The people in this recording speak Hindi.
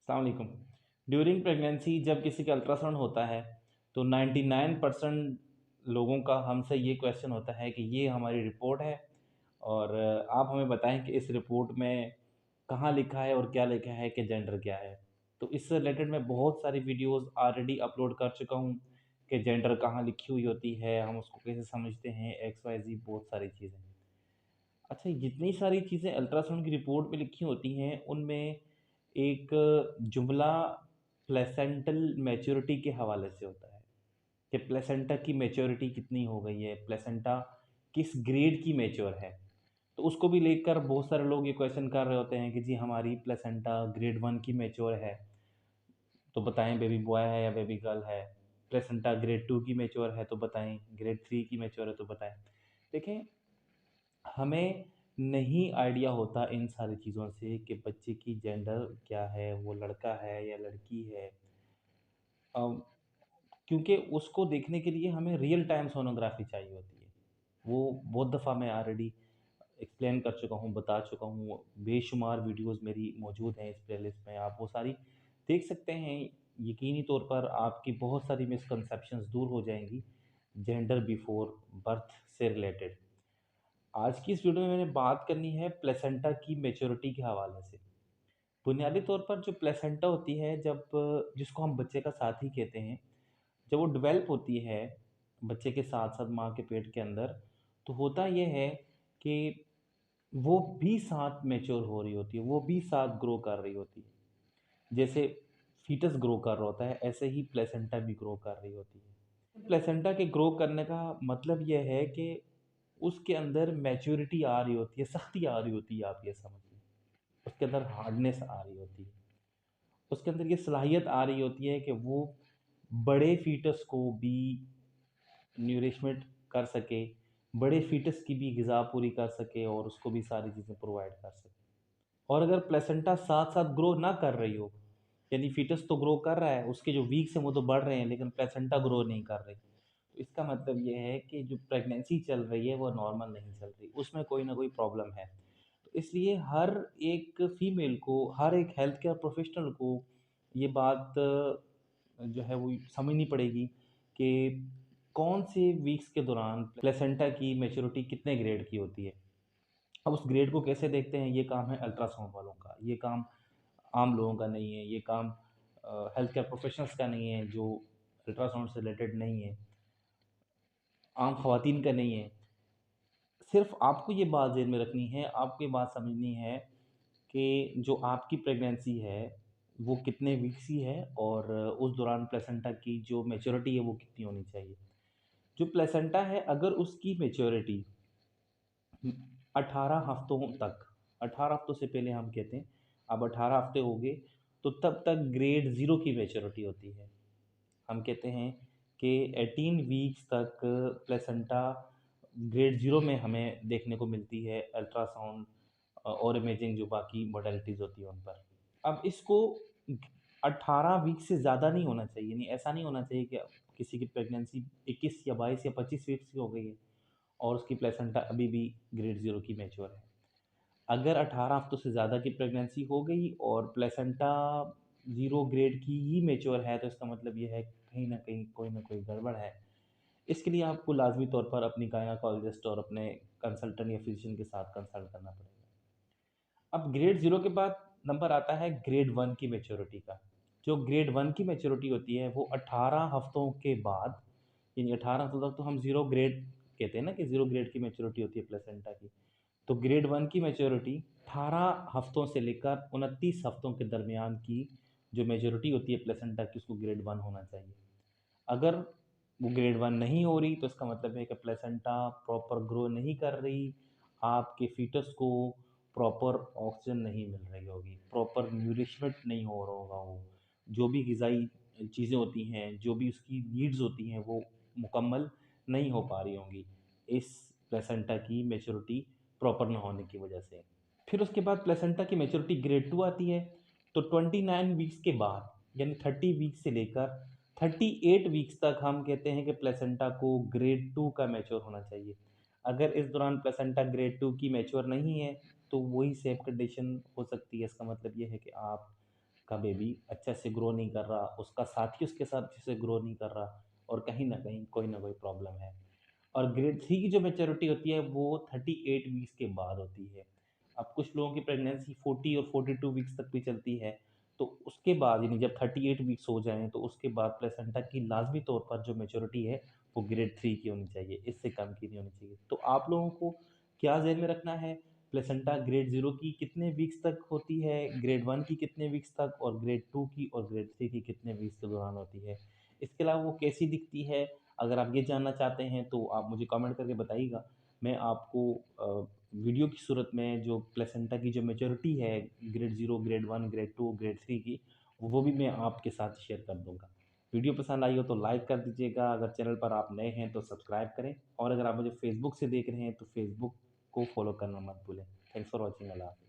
अस्सलाम वालेकुम। ड्यूरिंग प्रेगनेंसी जब किसी का अल्ट्रासाउंड होता है तो 99% लोगों का हमसे ये क्वेश्चन होता है कि ये हमारी रिपोर्ट है और आप हमें बताएं कि इस रिपोर्ट में कहाँ लिखा है और क्या लिखा है कि जेंडर क्या है। तो इससे रिलेटेड मैं बहुत सारी वीडियोस ऑलरेडी अपलोड कर चुका हूँ कि जेंडर कहाँ लिखी हुई होती है, हम उसको कैसे समझते हैं, एक्स वाई जी बहुत सारी चीज़ें। अच्छा, जितनी सारी चीज़ें अल्ट्रासाउंड की रिपोर्ट में लिखी होती हैं उनमें एक जुमला प्लेसेंटल मैच्योरिटी के हवाले से होता है कि प्लेसेंटा की मैच्योरिटी कितनी हो गई है, प्लेसेंटा किस ग्रेड की मैच्योर है। तो उसको भी लेकर बहुत सारे लोग ये क्वेश्चन कर रहे होते हैं कि जी हमारी प्लेसेंटा ग्रेड 1 की मैच्योर है, तो बताएं बेबी बॉय है या बेबी गर्ल है। प्लेसेंटा ग्रेड 2 की मैच्योर है तो बताएं, ग्रेड 3 की मैच्योर है तो बताएं। देखें, हमें नहीं आइडिया होता इन सारी चीज़ों से कि बच्चे की जेंडर क्या है, वो लड़का है या लड़की है। अम, क्योंकि उसको देखने के लिए हमें रियल टाइम सोनोग्राफी चाहिए होती है। वो बहुत दफ़ा मैं ऑलरेडी एक्सप्लेन कर चुका हूँ, बता चुका हूँ, बेशुमार वीडियोस मेरी मौजूद हैं इस प्लेलिस्ट में, आप वो सारी देख सकते हैं। यकीनी तौर पर आपकी बहुत सारी मिसकंसेप्शंस दूर हो जाएंगी जेंडर बिफोर बर्थ से रिलेटेड। आज की इस वीडियो में मैंने बात करनी है प्लेसेंटा की मैच्योरिटी के हवाले से। बुनियादी तौर पर जो प्लेसेंटा होती है, जब जिसको हम बच्चे का साथी कहते हैं, जब वो डेवलप होती है बच्चे के साथ साथ माँ के पेट के अंदर, तो होता ये है कि वो भी साथ मैच्योर हो रही होती है, वो भी साथ ग्रो कर रही होती है। जैसे फीटस ग्रो कर रहा होता है, ऐसे ही प्लेसेंटा भी ग्रो कर रही होती है। प्लेसेंटा के ग्रो करने का मतलब यह है कि उसके अंदर मैच्योरिटी आ रही होती है, सख्ती आ रही होती है, आप ये समझिए। उसके अंदर हार्डनेस आ रही होती है, उसके अंदर ये सलाहियत आ रही होती है कि वो बड़े फीटस को भी न्यूरिशमेंट कर सके, बड़े फीटस की भी ग़िज़ा पूरी कर सके और उसको भी सारी चीज़ें प्रोवाइड कर सके। और अगर प्लेसेंटा साथ-साथ ग्रो ना कर रही हो, यानी फीटस तो ग्रो कर रहा है, उसके जो वीक्स हैं वो तो बढ़ रहे हैं, लेकिन प्लेसेंटा ग्रो नहीं कर रही, तो इसका मतलब ये है कि जो प्रेगनेंसी चल रही है वो नॉर्मल नहीं चल रही, उसमें कोई ना कोई प्रॉब्लम है। तो इसलिए हर एक फीमेल को, हर एक हेल्थ केयर प्रोफेशनल को ये बात जो है वो समझनी पड़ेगी कि कौन से वीक्स के दौरान प्लेसेंटा की मैच्योरिटी कितने ग्रेड की होती है। अब उस ग्रेड को कैसे देखते हैं, ये काम है अल्ट्रासाउंड वालों का, ये काम आम लोगों का नहीं है, ये काम हेल्थ केयर प्रोफेशनल्स का नहीं है जो अल्ट्रासाउंड से रिलेटेड नहीं है, आम खवातीन का नहीं है। सिर्फ आपको ये बात ज़हन में रखनी है, आपको ये बात समझनी है कि जो आपकी प्रेगनेंसी है वो कितने वीक्स की है और उस दौरान प्लेसेंटा की जो मैच्योरिटी है वो कितनी होनी चाहिए। जो प्लेसेंटा है, अगर उसकी मैच्योरिटी 18 हफ्तों तक, 18 हफ्तों से पहले हम कहते हैं, अब 18 हफ्ते हो गए, तो तब तक ग्रेड 0 की मैच्योरिटी होती है। हम कहते हैं कि 18 वीक्स तक प्लेसेंटा ग्रेड 0 में हमें देखने को मिलती है अल्ट्रासाउंड और इमेजिंग जो बाकी मॉडलिटीज़ होती है उन पर। अब इसको 18 वीक से ज़्यादा नहीं होना चाहिए, नहीं ऐसा नहीं होना चाहिए कि किसी की प्रेगनेंसी 21 या 22 या 25 वीक्स की हो गई है और उसकी प्लेसेंटा अभी भी ग्रेड 0 की मैच्योर है। अगर 18 हफ्तों से ज़्यादा की प्रेगनेंसी हो गई और प्लेसेंटा 0 ग्रेड की ही मैच्योर है, तो इसका मतलब ये है कि कहीं न कहीं कोई न कोई गड़बड़ है। इसके लिए आपको लाज़मी तौर पर अपनी गायनेकोलॉजिस्ट और अपने कंसल्टेंट या फिजिशियन के साथ कंसल्ट करना पड़ेगा। अब ग्रेड 0 के बाद नंबर आता है ग्रेड 1 की मैच्योरिटी का। जो ग्रेड 1 की मैच्योरिटी होती है वो 18 हफ्तों के बाद, यानी 18 हफ्तों तक तो हम 0 ग्रेड कहते हैं ना कि 0 ग्रेड की मैच्योरिटी होती है प्लेसेंटा की। तो ग्रेड 1 की मैच्योरिटी 18 हफ्तों से लेकर 29 हफ्तों के दरमियान की जो मैच्योरिटी होती है प्लेसेंटा की, उसको ग्रेड 1 होना चाहिए। अगर वो ग्रेड 1 नहीं हो रही तो इसका मतलब है कि प्लेसेंटा प्रॉपर ग्रो नहीं कर रही, आपके फीटस को प्रॉपर ऑक्सीजन नहीं मिल रही होगी, प्रॉपर न्यूरिशमेंट नहीं हो रहा होगा वो, जो भी ग़िज़ाई चीज़ें होती हैं, जो भी उसकी नीड्स होती हैं वो मुकम्मल नहीं हो पा रही होंगी इस प्लेसेंटा की मैच्योरिटी प्रॉपर ना होने की वजह से। फिर उसके बाद प्लेसेंटा की मैच्योरिटी ग्रेड 2 आती है। तो 29 वीक्स के बाद, यानी 30 वीक्स से लेकर 38 वीक्स तक हम कहते हैं कि प्लेसेंटा को ग्रेड 2 का मैच्योर होना चाहिए। अगर इस दौरान प्लेसेंटा ग्रेड 2 की मैच्योर नहीं है तो वही सेम कंडीशन हो सकती है। इसका मतलब ये है कि आप का बेबी अच्छे से ग्रो नहीं कर रहा, उसका साथी उसके साथ अच्छे से ग्रो नहीं कर रहा, और कहीं न कहीं कोई ना कोई प्रॉब्लम है। और ग्रेड 3 की जो मैच्योरिटी होती है वो 38 वीक्स के बाद होती है। अब कुछ लोगों की प्रेगनेंसी 40 और 42 वीक्स तक भी चलती है, तो उसके बाद यानी जब 38 वीक्स हो जाएँ तो उसके बाद प्लेसेंटा की लाज़मी तौर पर जो मैच्योरिटी है वो ग्रेड 3 की होनी चाहिए, इससे कम की नहीं होनी चाहिए। तो आप लोगों को क्या ज़हन में रखना है, प्लेसेंटा ग्रेड 0 की कितने वीक्स तक होती है, ग्रेड 1 की कितने वीक्स तक, और ग्रेड 2 की और ग्रेड 3 की कितने वीक्स के दौरान होती है। इसके अलावा वो कैसी दिखती है, अगर आप ये जानना चाहते हैं तो आप मुझे कमेंट करके बताइएगा। मैं आपको वीडियो की सूरत में जो प्लेसेंटा की जो मैच्योरिटी है ग्रेड 0, ग्रेड 1, ग्रेड 2, ग्रेड 3 की, वो भी मैं आपके साथ शेयर कर दूँगा। वीडियो पसंद आई हो तो लाइक कर दीजिएगा, अगर चैनल पर आप नए हैं तो सब्सक्राइब करें, और अगर आप मुझे फेसबुक से देख रहे हैं तो फेसबुक को फॉलो करना मत भूलें। Thanks for watching. अल्लाह हाफ़िज़।